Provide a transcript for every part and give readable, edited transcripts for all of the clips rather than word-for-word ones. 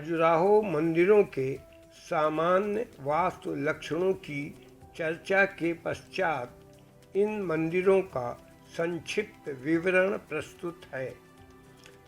खजुराहो मंदिरों के सामान्य वास्तु लक्षणों की चर्चा के पश्चात इन मंदिरों का संक्षिप्त विवरण प्रस्तुत है।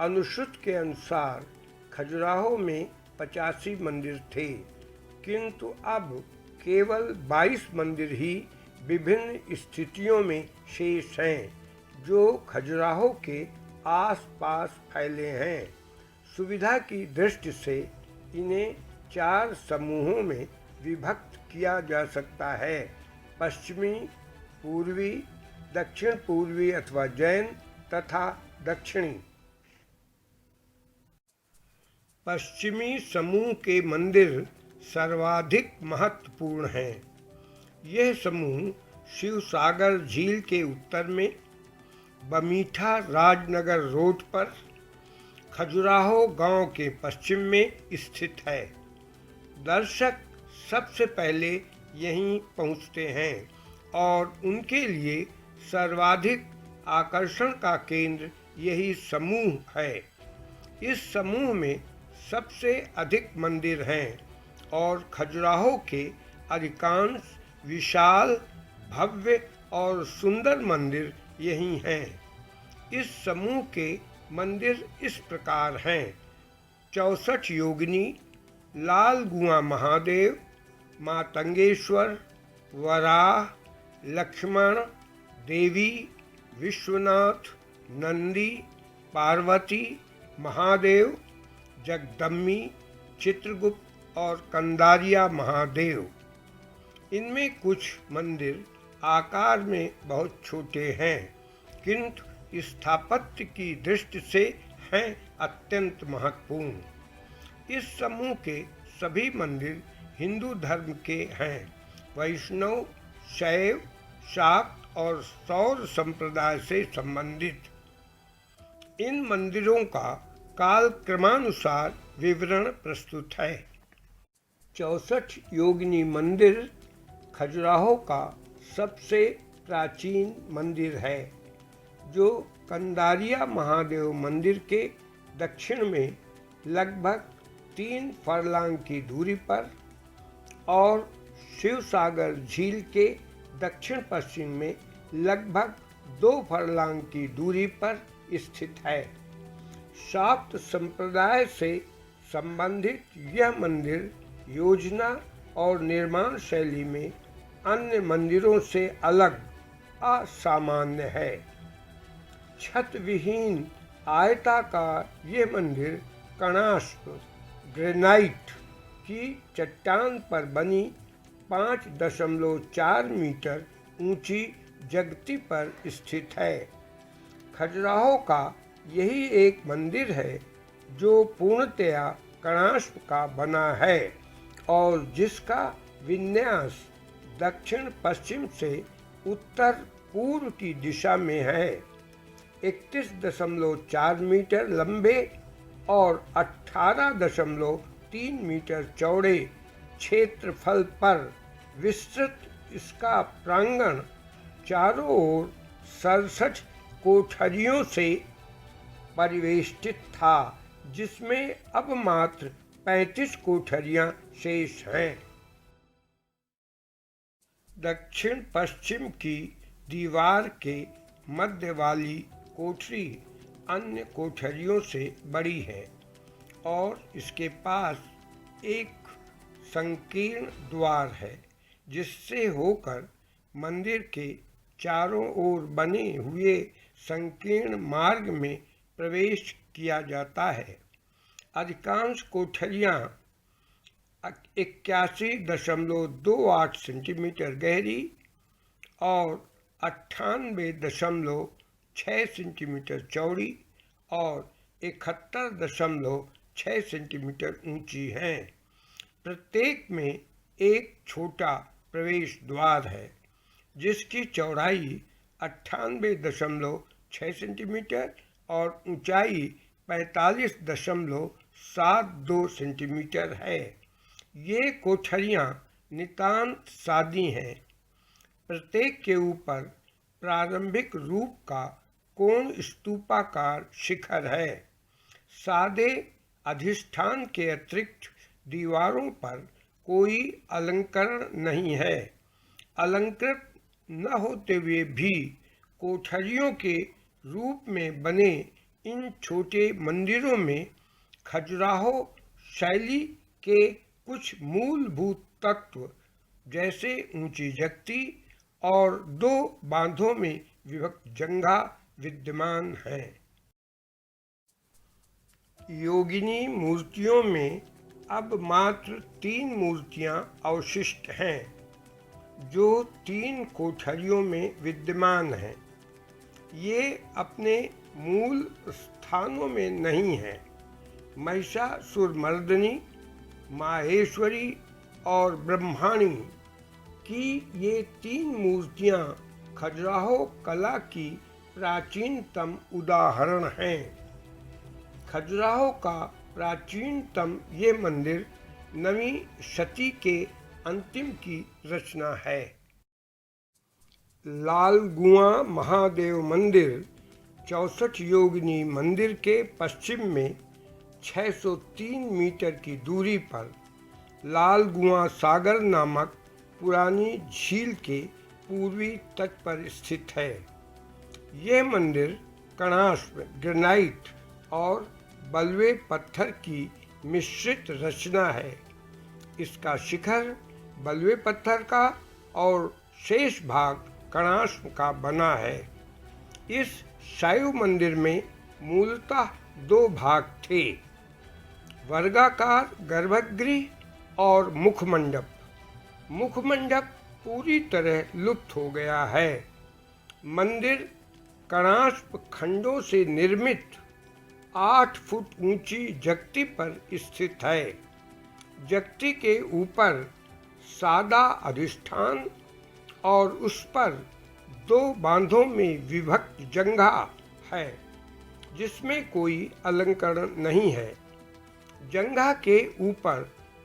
अनुश्रुत के अनुसार खजुराहो में 85 मंदिर थे, किंतु अब केवल 22 मंदिर ही विभिन्न स्थितियों में शेष हैं, जो खजुराहो के आसपास फैले हैं। सुविधा की दृष्टि से इन्हें 4 समूहों में विभक्त किया जा सकता है: पश्चिमी, पूर्वी, दक्षिण पूर्वी अथवा जैन तथा दक्षिणी। पश्चिमी समूह के मंदिर सर्वाधिक महत्वपूर्ण हैं। यह समूह शिवसागर झील के उत्तर में बमीठा राजनगर रोड पर खजुराहो गांव के पश्चिम में स्थित है। दर्शक सबसे पहले यहीं पहुंचते हैं और उनके लिए सर्वाधिक आकर्षण का केंद्र यही समूह है। इस समूह में सबसे अधिक मंदिर हैं और खजुराहो के अधिकांश विशाल, भव्य और सुंदर मंदिर यही हैं। इस समूह के मंदिर इस प्रकार हैं: 64 योगिनी, लाल गुआ महादेव, मातंगेश्वर, वराह, लक्ष्मण, देवी, विश्वनाथ, नंदी, पार्वती, महादेव, जगदम्बी, चित्रगुप्त और कंदारिया महादेव। इनमें कुछ मंदिर आकार में बहुत छोटे हैं, किंतु स्थापत्य की दृष्टि से हैं अत्यंत महत्वपूर्ण। इस समूह के सभी मंदिर हिंदू धर्म के हैं। वैष्णव, शैव, शाक्त और सौर संप्रदाय से संबंधित इन मंदिरों का काल क्रमानुसार विवरण प्रस्तुत है। 64 योगिनी मंदिर खजुराहो का सबसे प्राचीन मंदिर है, जो कंदारिया महादेव मंदिर के दक्षिण में लगभग 3 फरलांग की दूरी पर और शिवसागर झील के दक्षिण पश्चिम में लगभग 2 फरलांग की दूरी पर स्थित है। शाक्त संप्रदाय से संबंधित यह मंदिर योजना और निर्माण शैली में अन्य मंदिरों से अलग असामान्य है। छत विहीन आयताकार यह मंदिर कणास्प ग्रेनाइट की चट्टान पर बनी 5.4 मीटर ऊंची जगती पर स्थित है। खजुराहो का यही एक मंदिर है जो पूर्णतया कणास्प का बना है और जिसका विन्यास दक्षिण पश्चिम से उत्तर पूर्व की दिशा में है। 31.4 मीटर लंबे और 18.3 मीटर चौड़े क्षेत्रफल पर विस्तृत इसका प्रांगण चारों ओर 67 कोठरियों से परिवेष्टित था, जिसमें अब मात्र 35 कोठरियां शेष हैं। दक्षिण पश्चिम की दीवार के मध्य वाली कोठरी अन्य कोठरियों से बड़ी है और इसके पास एक संकीर्ण द्वार है, जिससे होकर मंदिर के चारों ओर बने हुए संकीर्ण मार्ग में प्रवेश किया जाता है। अधिकांश कोठरियां 81.28 सेंटीमीटर गहरी और 98.6 सेंटीमीटर चौड़ी और 71.6 सेंटीमीटर ऊंची हैं। प्रत्येक में एक छोटा प्रवेश द्वार है, जिसकी चौड़ाई 98.6 सेंटीमीटर और ऊंचाई 45.72 सेंटीमीटर है। ये कोठरियां नितांत सादी हैं। प्रत्येक के ऊपर प्रारंभिक रूप का कोण स्तूपाकार शिखर है। सादे अधिष्ठान के अतिरिक्त दीवारों पर कोई अलंकरण नहीं है। अलंकृत न होते हुए भी कोठरियों के रूप में बने इन छोटे मंदिरों में खजुराहो शैली के कुछ मूलभूत तत्व जैसे ऊंची जगती और दो बांधों में विभक्त जंघा विद्यमान हैं। योगिनी मूर्तियों में अब मात्र 3 मूर्तियां अवशिष्ट हैं, जो 3 कोठरियों में विद्यमान हैं। ये अपने मूल स्थानों में नहीं हैं। महिषासुरमर्दिनी, माहेश्वरी और ब्रह्माणी की ये 3 मूर्तियां खजुराहो कला की प्राचीनतम उदाहरण हैं। खजुराहो का प्राचीनतम ये मंदिर 9वीं शती के अंतिम की रचना है। लालगुआ महादेव मंदिर 64 योगिनी मंदिर के पश्चिम में 603 मीटर की दूरी पर लालगुआ सागर नामक पुरानी झील के पूर्वी तट पर स्थित है। यह मंदिर कणास्प, ग्रेनाइट और बलुए पत्थर की मिश्रित रचना है। इसका शिखर बलुए पत्थर का और शेष भाग कणास्प का बना है। इस शैव मंदिर में मूलतः 2 भाग थे, वर्गाकार गर्भगृह और मुखमंडप। मुखमंडप पूरी तरह लुप्त हो गया है। मंदिर कणास्प खंडों से निर्मित 8 फुट ऊंची जगती पर स्थित है। जगती के ऊपर सादा अधिष्ठान और उस पर 2 बांधों में विभक्त जंघा है, जिसमें कोई अलंकरण नहीं है। जंघा के ऊपर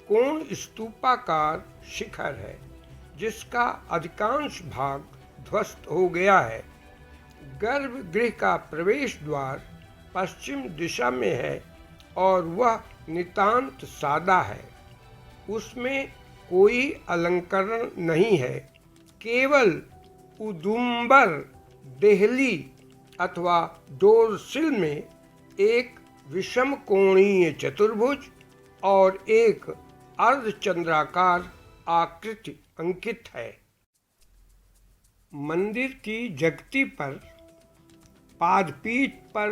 कोण स्तूपाकार शिखर है, जिसका अधिकांश भाग ध्वस्त हो गया है। गर्भगृह का प्रवेश द्वार पश्चिम दिशा में है और वह नितांत सादा है। उसमें कोई अलंकरण नहीं है, केवल उदुम्बर देहली अथवा डोरसिल में एक विषम कोणीय चतुर्भुज और एक अर्धचंद्राकार आकृति अंकित है। मंदिर की जगती पर पादपीठ पर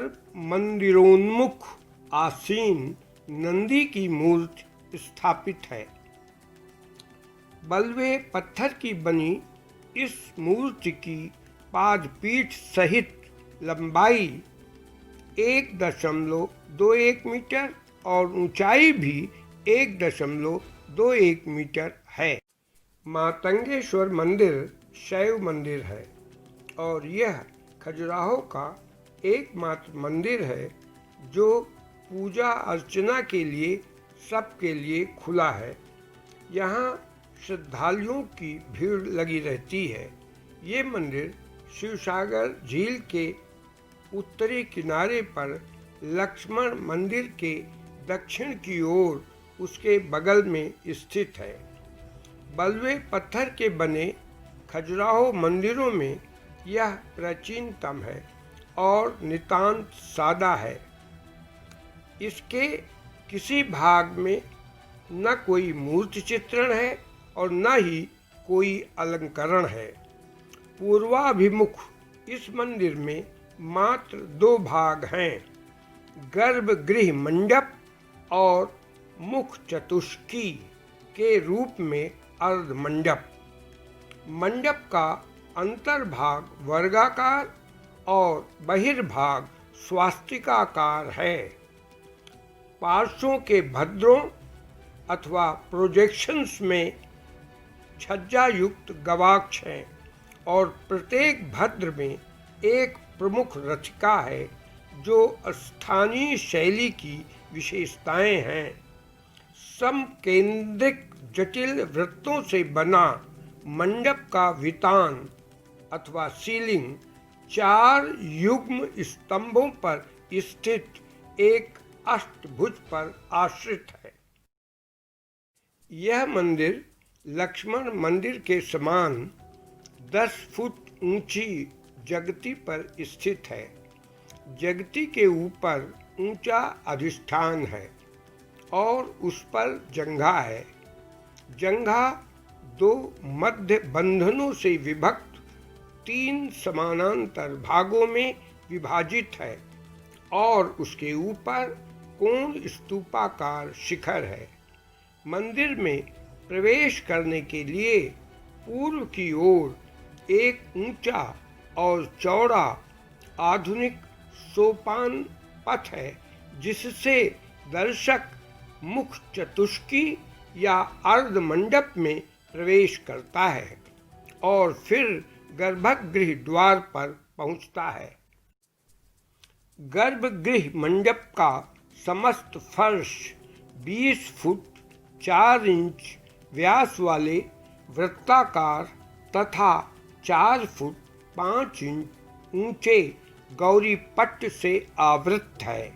मंदिरोन्मुख आसीन नंदी की मूर्ति स्थापित है। बलुए पत्थर की बनी इस मूर्ति की पादपीठ सहित लंबाई 1.21 मीटर और ऊंचाई भी 1.21 मीटर है। मातंगेश्वर मंदिर शैव मंदिर है और यह खजुराहो का एकमात्र मंदिर है जो पूजा अर्चना के लिए सबके लिए खुला है। यहाँ श्रद्धालुओं की भीड़ लगी रहती है। ये मंदिर शिवसागर झील के उत्तरी किनारे पर लक्ष्मण मंदिर के दक्षिण की ओर उसके बगल में स्थित है। बलुए पत्थर के बने खजुराहो मंदिरों में यह प्राचीनतम है और नितांत सादा है। इसके किसी भाग में न कोई मूर्ति चित्रण है और न ही कोई अलंकरण है। पूर्वाभिमुख इस मंदिर में मात्र 2 भाग हैं, गर्भगृह मंडप और मुख चतुष्की के रूप में अर्धमंडप। मंडप का अंतर्भाग वर्गाकार और बहिर्भाग स्वास्तिकाकार है। पार्श्वों के भद्रों अथवा प्रोजेक्शंस में छज्जा युक्त गवाक्ष हैं और प्रत्येक भद्र में एक प्रमुख रथिका है जो स्थानीय शैली की विशेषताएं हैं। समकेंद्रिक जटिल वृत्तों से बना मंडप का वितान अथवा सीलिंग 4 युग्म स्तंभों पर स्थित एक अष्टभुज पर आश्रित है। यह मंदिर लक्ष्मण मंदिर के समान 10 फुट ऊंची जगती पर स्थित है। जगती के ऊपर ऊंचा अधिष्ठान है और उस पर जंघा है। जंघा 2 मध्य बंधनों से विभक्त 3 समानांतर भागों में विभाजित है और उसके ऊपर कोण स्तूपाकार शिखर है। मंदिर में प्रवेश करने के लिए पूर्व की ओर एक ऊंचा और चौड़ा आधुनिक सोपान पथ है, जिससे दर्शक मुख्य चतुष्की या अर्ध मंडप में प्रवेश करता है और फिर गर्भगृह द्वार पर पहुंचता है। गर्भगृह मंडप का समस्त फर्श 20 फुट 4 इंच व्यास वाले वृत्ताकार तथा 4 फुट 5 इंच ऊंचे गौरी पट्ट से आवृत है,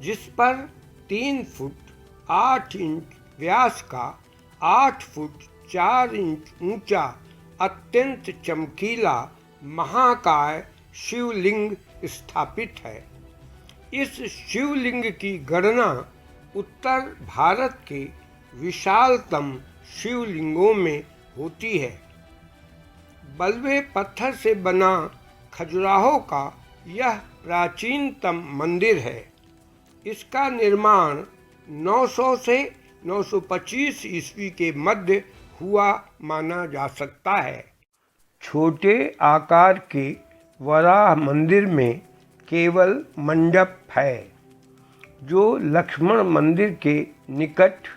जिस पर 3 फुट 8 इंच व्यास का 8 फुट 4 इंच ऊंचा अत्यंत चमकीला महाकाय शिवलिंग स्थापित है। इस शिवलिंग की गणना उत्तर भारत के विशालतम शिवलिंगों में होती है। बलुए पत्थर से बना खजुराहो का यह प्राचीनतम मंदिर है। इसका निर्माण 900 से 925 ईस्वी के मध्य हुआ माना जा सकता है। छोटे आकार के वराह मंदिर में केवल मंडप है, जो लक्ष्मण मंदिर के निकट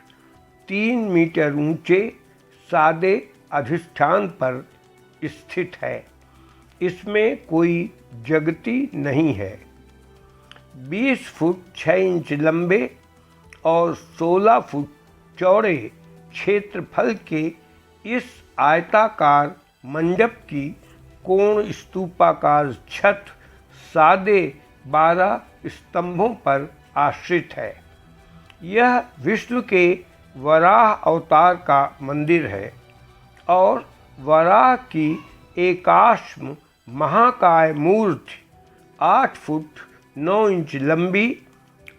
3 मीटर ऊंचे सादे अधिष्ठान पर स्थित है। इसमें कोई जगती नहीं है। 20 फुट 6 इंच लंबे और 16 फुट चौड़े क्षेत्रफल के इस आयताकार मंडप की कोण स्तूपाकार छत सादे 12 स्तंभों पर आश्रित है। यह विष्णु के वराह अवतार का मंदिर है और वराह की एकाश्म महाकाय मूर्ति 8 फुट 9 इंच लंबी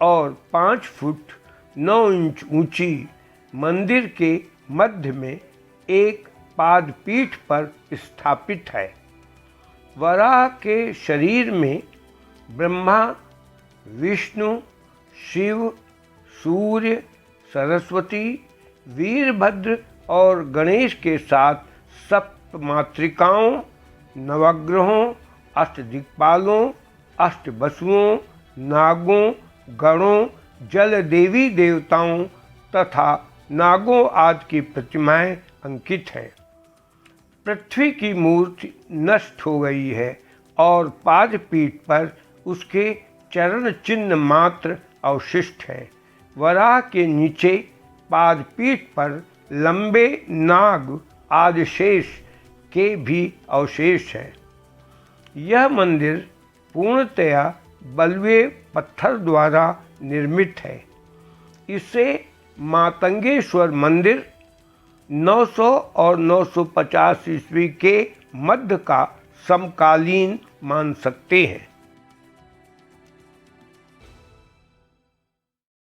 और 5 फुट 9 इंच ऊंची मंदिर के मध्य में एक पादपीठ पर स्थापित है। वराह के शरीर में ब्रह्मा, विष्णु, शिव, सूर्य, सरस्वती, वीरभद्र और गणेश के साथ सप्त मातृकाओं, नवग्रहों, अष्टदिक्पालों, अष्टवसुओं, नागों, गणों, जल देवी देवताओं तथा नागों आदि की प्रतिमाएं अंकित हैं। पृथ्वी की मूर्ति नष्ट हो गई है और पादपीठ पर उसके चरण चिन्ह मात्र अवशिष्ट हैं। वराह के नीचे पादपीठ पर लंबे नाग आदि शेष के भी अवशेष हैं। यह मंदिर पूर्णतया बलुए पत्थर द्वारा निर्मित है। इसे मातंगेश्वर मंदिर 900 और 950 ईस्वी के मध्य का समकालीन मान सकते हैं।